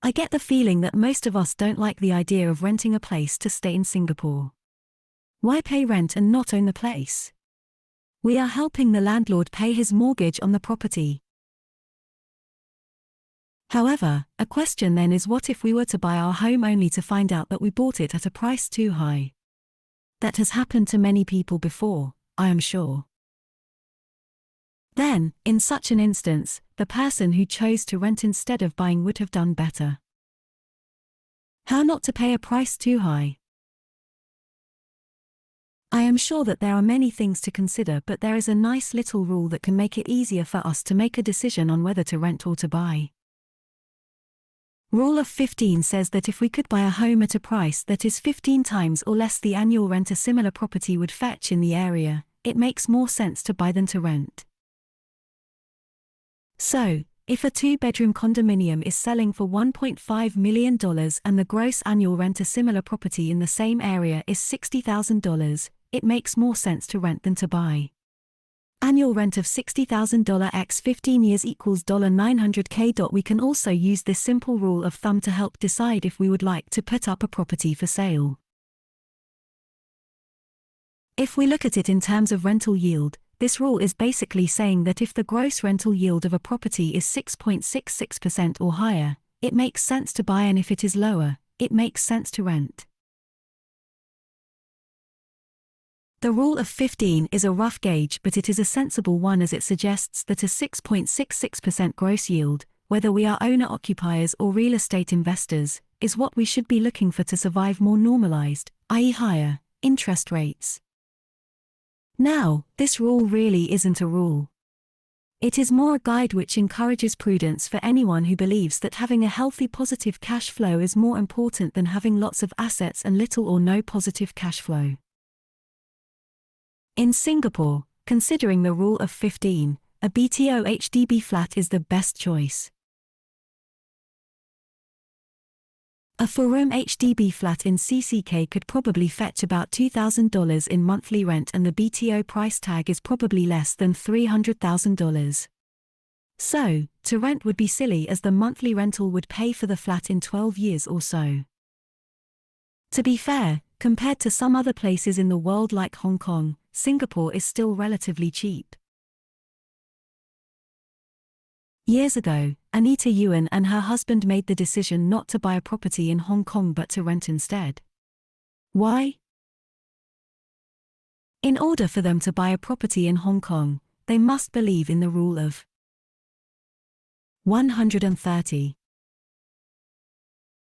I get the feeling that most of us don't like the idea of renting a place to stay in Singapore. Why pay rent and not own the place? We are helping the landlord pay his mortgage on the property. However, a question then is, what if we were to buy our home only to find out that we bought it at a price too high? That has happened to many people before, I am sure. Then, in such an instance, the person who chose to rent instead of buying would have done better. How not to pay a price too high? I am sure that there are many things to consider, but there is a nice little rule that can make it easier for us to make a decision on whether to rent or to buy. Rule of 15 says that if we could buy a home at a price that is 15 times or less the annual rent a similar property would fetch in the area, it makes more sense to buy than to rent. So, if a 2-bedroom condominium is selling for $1.5 million and the gross annual rent a similar property in the same area is $60,000, it makes more sense to rent than to buy. Annual rent of $60,000 x 15 years equals $900K. We can also use this simple rule of thumb to help decide if we would like to put up a property for sale. If we look at it in terms of rental yield, this rule is basically saying that if the gross rental yield of a property is 6.66% or higher, it makes sense to buy, and if it is lower, it makes sense to rent. The rule of 15 is a rough gauge, but it is a sensible one, as it suggests that a 6.66% gross yield, whether we are owner-occupiers or real estate investors, is what we should be looking for to survive more normalized, i.e. higher, interest rates. Now, this rule really isn't a rule. It is more a guide which encourages prudence for anyone who believes that having a healthy positive cash flow is more important than having lots of assets and little or no positive cash flow. In Singapore, considering the rule of 15, a BTO HDB flat is the best choice. A 4-room HDB flat in CCK could probably fetch about $2,000 in monthly rent, and the BTO price tag is probably less than $300,000. So, to rent would be silly, as the monthly rental would pay for the flat in 12 years or so. To be fair, compared to some other places in the world like Hong Kong, Singapore is still relatively cheap. Years ago, Anita Yuan and her husband made the decision not to buy a property in Hong Kong but to rent instead. Why? In order for them to buy a property in Hong Kong, they must believe in the rule of 130.